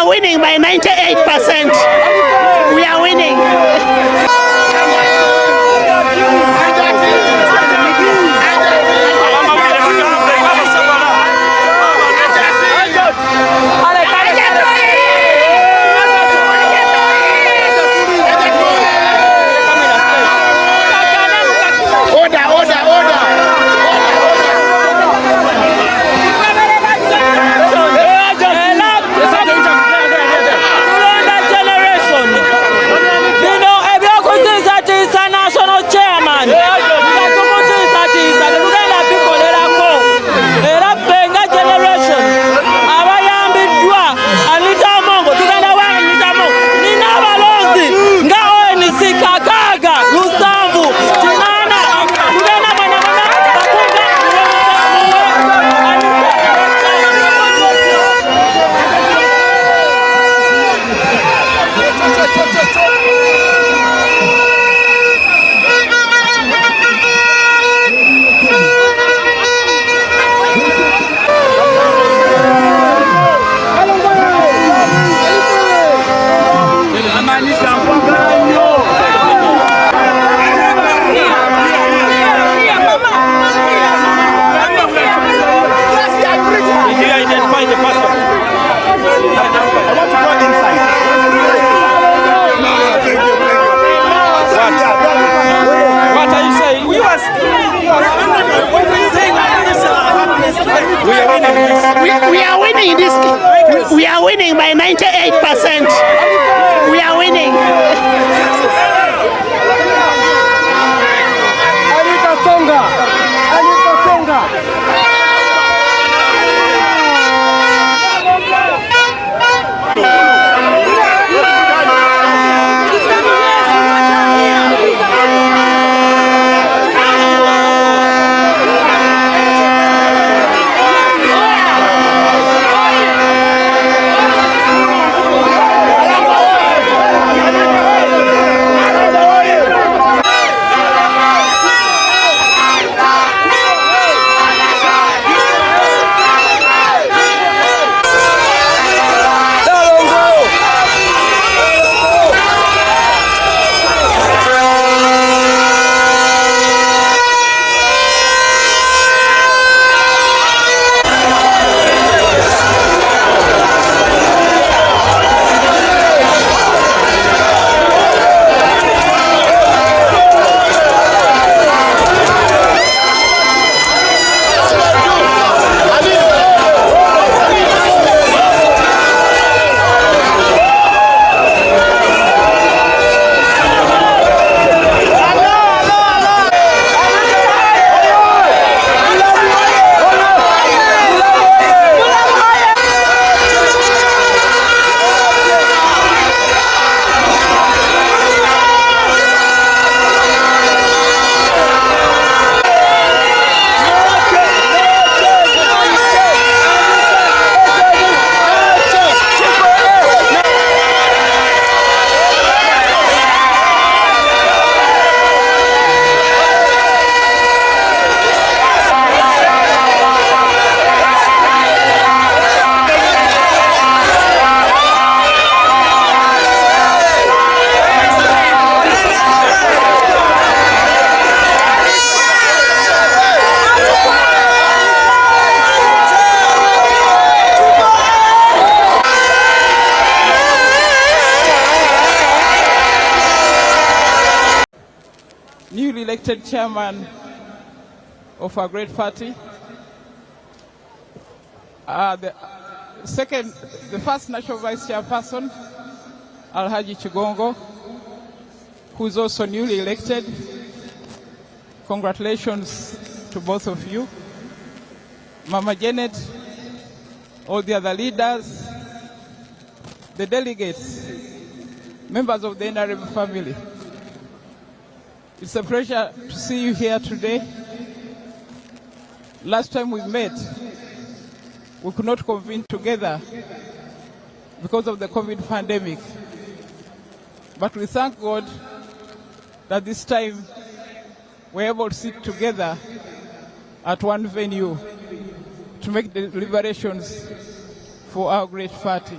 are winning by 98%. We are winning. We are winning by 98%. We are winning. Anita Songa. Anita Songa. Newly elected chairman of our great party. The first national vice chairperson, Alhaji Chigongo, who is also newly elected. Congratulations to both of you. Mama Janet, all the other leaders, the delegates, members of the NRM family. It's a pleasure to see you here today. Last time we met, we could not convene together because of the COVID pandemic. But we thank God that this time we're able to sit together at one venue to make the deliberations for our great party.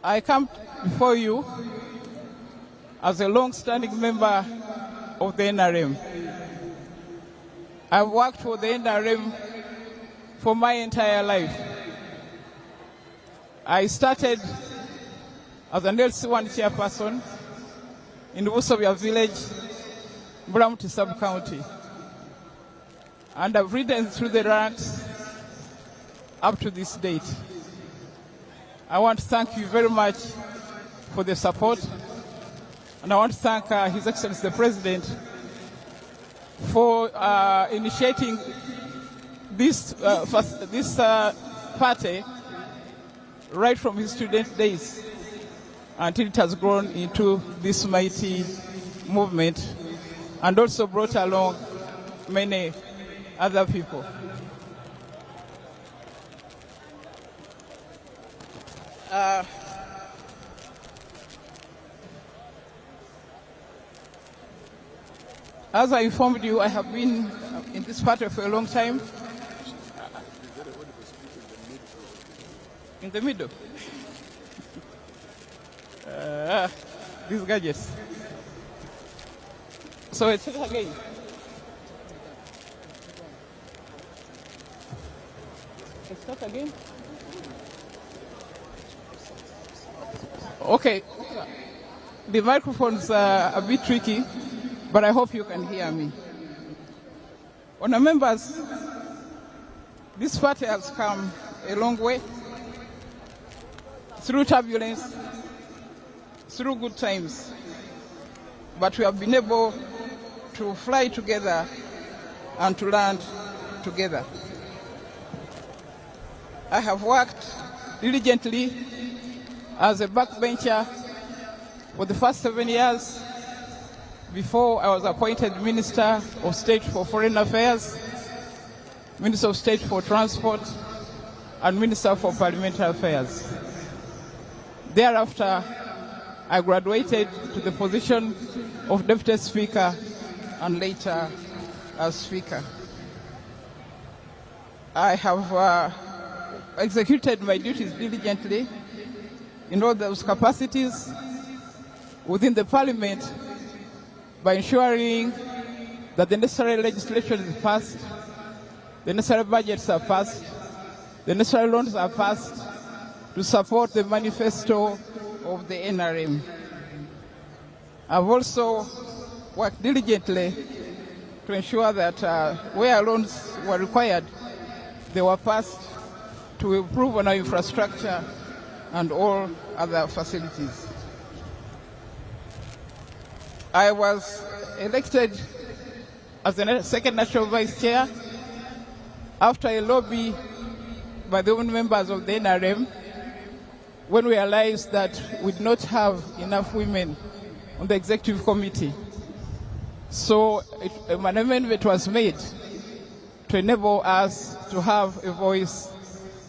I come before you as a long-standing member of the NRM. I've worked for the NRM for my entire life. I started as an LC1 chairperson in Busobya village, Buramuti sub-county. And I've ridden through the ranks up to this date. I want to thank you very much for the support, and I want to thank His Excellency the President for initiating this party right from his student days until it has grown into this mighty movement, and also brought along many other people. As I informed you, I have been in this party for a long time. In the middle. These gadgets. So it's again. Let's start again. Okay. The microphones are a bit tricky, but I hope you can hear me. Honourable members, this party has come a long way through turbulence, through good times, but we have been able to fly together and to land together. I have worked diligently as a backbencher for the first 7 years before I was appointed Minister of State for Foreign Affairs, Minister of State for Transport, and Minister for Parliamentary Affairs. Thereafter, I graduated to the position of Deputy Speaker and later as Speaker. I have executed my duties diligently in all those capacities within the Parliament by ensuring that the necessary legislation is passed, the necessary budgets are passed, the necessary loans are passed to support the manifesto of the NRM. I've also worked diligently to ensure that where loans were required, they were passed to improve on our infrastructure and all other facilities. I was elected as the second national vice chair after a lobby by the women members of the NRM when we realized that we did not have enough women on the executive committee. So an amendment was made to enable us to have a voice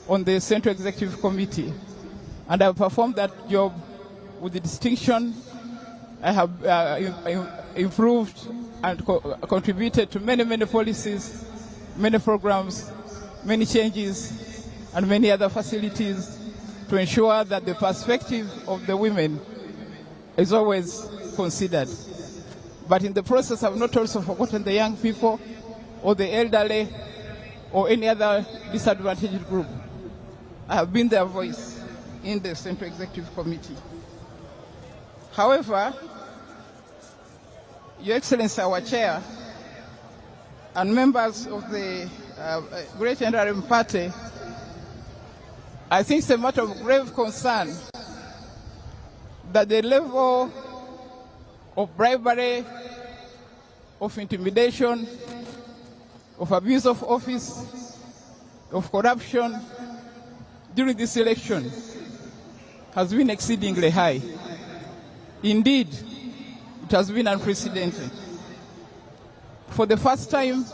on the Central Executive Committee. And I performed that job with the distinction. I have improved and contributed to many, many policies, many programs, many changes, and many other facilities to ensure that the perspective of the women is always considered. But in the process, I've not also forgotten the young people or the elderly or any other disadvantaged group. I have been their voice in the Central Executive Committee. However, Your Excellency, our Chair, and members of the Great NRM Party, I think it's a matter of grave concern that the level of bribery, of intimidation, of abuse of office, of corruption during this election has been exceedingly high. Indeed, it has been unprecedented. For the first time,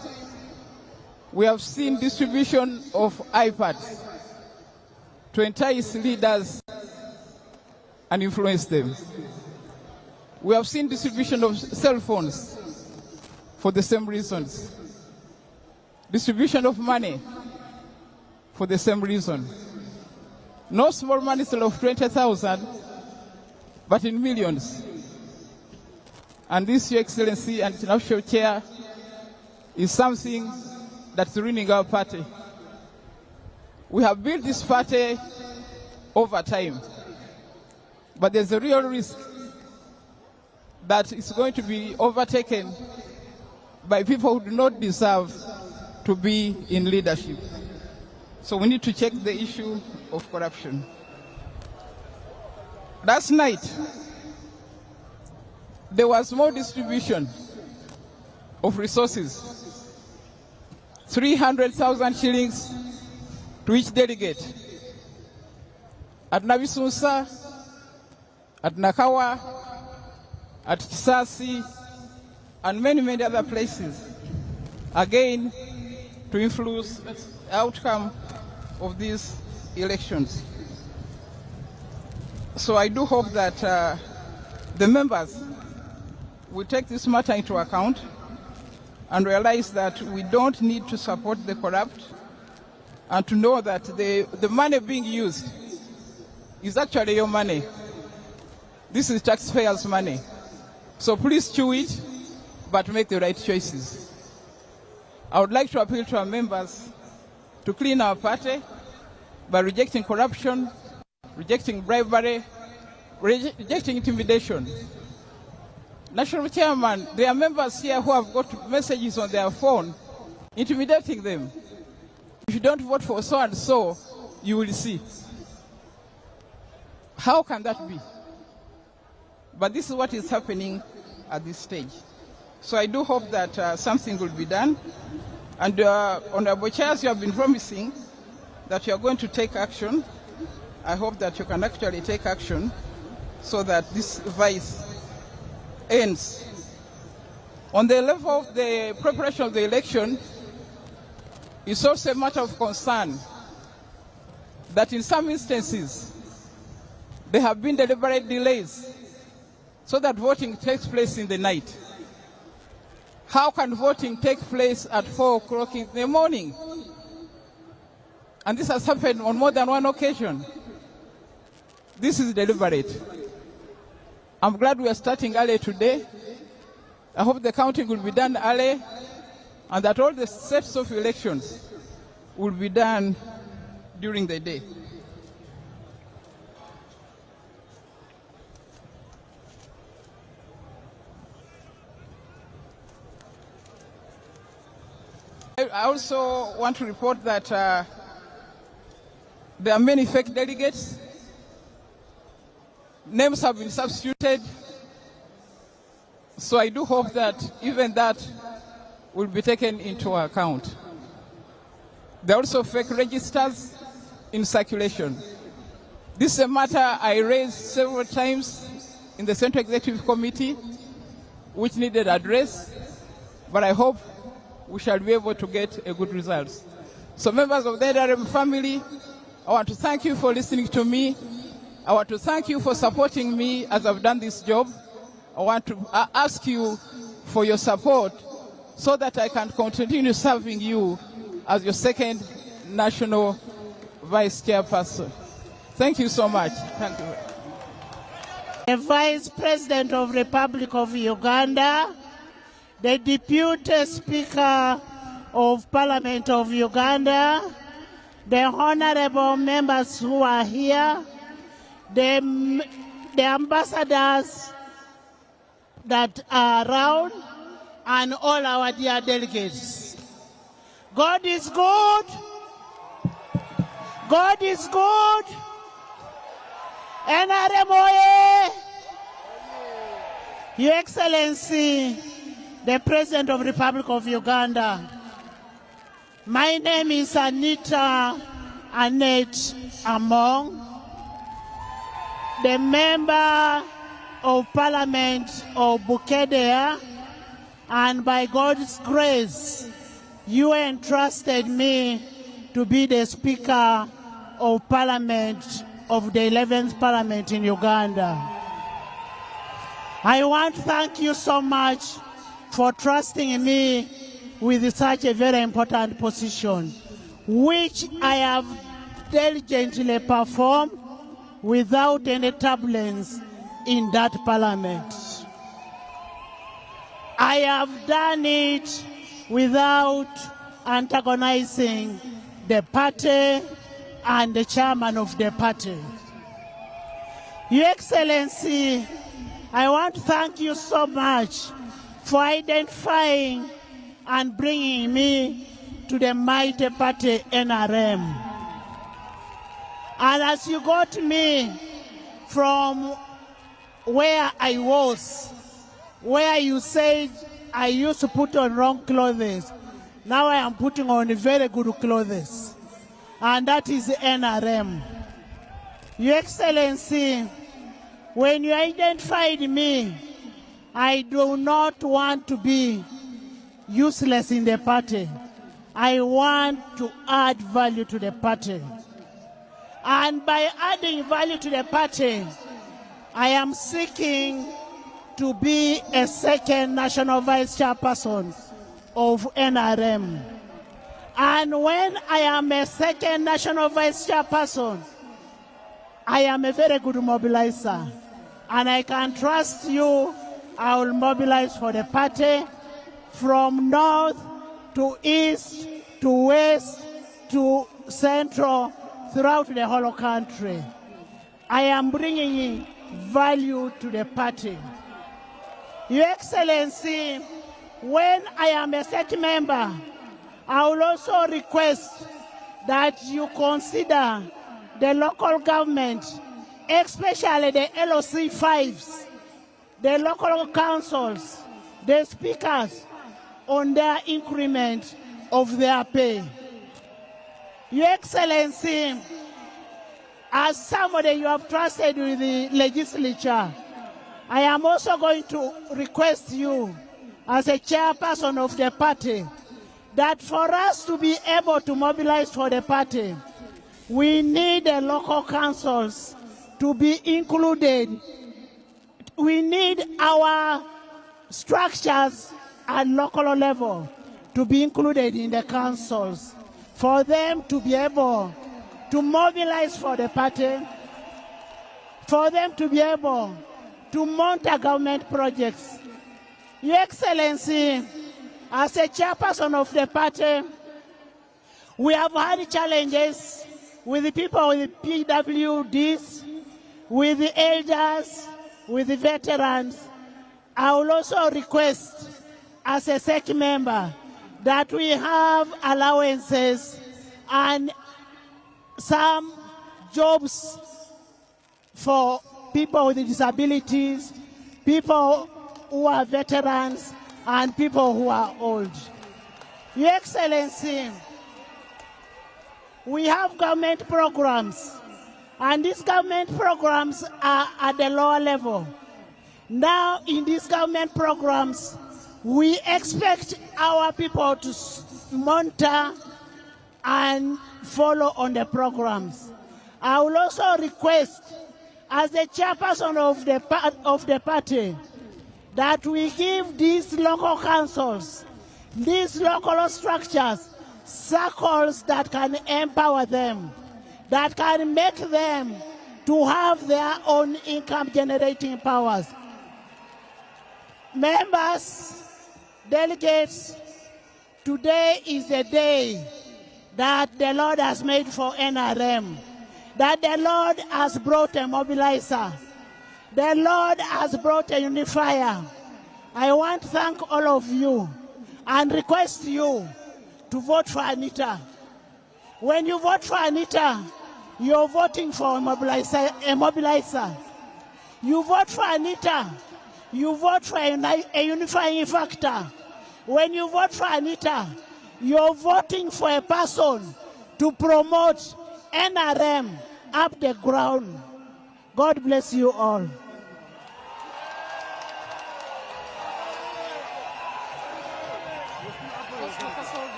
we have seen distribution of iPads to entice leaders and influence them. We have seen distribution of cell phones for the same reasons. Distribution of money for the same reason. No small money sale of 20,000 but in millions. And this, Your Excellency and International Chair, is something that's ruining our party. We have built this party over time, but there's a real risk that it's going to be overtaken by people who do not deserve to be in leadership. So we need to check the issue of corruption. Last night, there was more distribution of resources, 300,000 shillings to each delegate at Nabisunsa, at Nakawa, at Kisasi, and many, many other places, again, to influence the outcome of these elections. So I do hope that the members will take this matter into account and realize that we don't need to support the corrupt, and to know that the money being used is actually your money. This is taxpayers' money. So please chew it, but make the right choices. I would like to appeal to our members to clean our party by rejecting corruption, rejecting bribery, rejecting intimidation. National Chairman, there are members here who have got messages on their phone intimidating them. If you don't vote for so and so, you will see. How can that be? But this is what is happening at this stage. So I do hope that something will be done. And Honorable Chairs, you have been promising that you are going to take action. I hope that you can actually take action so that this vice ends. On the level of the preparation of the election, it's also a matter of concern that in some instances there have been deliberate delays so that voting takes place in the night. How can voting take place at 4 o'clock in the morning? And this has happened on more than one occasion. This is deliberate. I'm glad we are starting early today. I hope the counting will be done early, and that all the sets of elections will be done during the day. I also want to report that there are many fake delegates. Names have been substituted. So I do hope that even that will be taken into account. There are also fake registers in circulation. This is a matter I raised several times in the Central Executive Committee, which needed address, but I hope we shall be able to get a good result. So members of the NRM family, I want to thank you for listening to me. I want to thank you for supporting me as I've done this job. I want to ask you for your support so that I can continue serving you as your second national vice chairperson. Thank you so much. Thank you. The Vice President of the Republic of Uganda, the Deputy Speaker of Parliament of Uganda, the honorable members who are here, the ambassadors that are around, and all our dear delegates. God is good. God is good. NRM oye! Your Excellency, the President of the Republic of Uganda, my name is Anita Annet Among, the Member of Parliament of Bukedea, and by God's grace, you entrusted me to be the Speaker of Parliament of the 11th Parliament in Uganda. I want to thank you so much for trusting me with such a very important position, which I have diligently performed without any turbulence in that parliament. I have done it without antagonizing the party and the chairman of the party. Your Excellency, I want to thank you so much for identifying and bringing me to the mighty party NRM. And as you got me from where I was, where you said I used to put on wrong clothes, now I am putting on very good clothes. And that is NRM. Your Excellency, when you identified me, I do not want to be useless in the party. I want to add value to the party. And by adding value to the party, I am seeking to be a second national vice chairperson of NRM. And when I am a second national vice chairperson, I am a very good mobilizer. And I can trust you, I will mobilize for the party from north to east to west to central throughout the whole country. I am bringing value to the party. Your Excellency, when I am a state member, I will also request that you consider the local government, especially the LOC 5s, the local councils, the speakers, on their increment of their pay. Your Excellency, as somebody you have trusted with the legislature, I am also going to request you, as a chairperson of the party, that for us to be able to mobilize for the party, we need the local councils to be included. We need our structures at local level to be included in the councils for them to be able to mobilize for the party, for them to be able to monitor government projects. Your Excellency, as a chairperson of the party, we have had challenges with the people with the PWDs, with the elders, with the veterans. I will also request, as a SEC member, that we have allowances and some jobs for people with disabilities, people who are veterans, and people who are old. Your Excellency, we have government programs, and these government programs are at the lower level. Now, in these government programs, we expect our people to monitor and follow on the programs. I will also request, as the chairperson of the party, that we give these local councils, these local structures, circles that can empower them, that can make them to have their own income generating powers. Members, delegates, today is the day that the Lord has made for NRM, that the Lord has brought a mobilizer, the Lord has brought a unifier. I want to thank all of you and request you to vote for Anita. When you vote for Anita, you're voting for a mobilizer. You vote for Anita, you vote for a unifying factor. When you vote for Anita, you're voting for a person to promote NRM up the ground. God bless you all.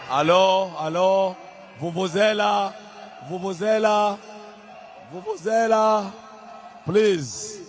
Allô, allô, vuvuzela, vuvuzela, vuvuzela, please.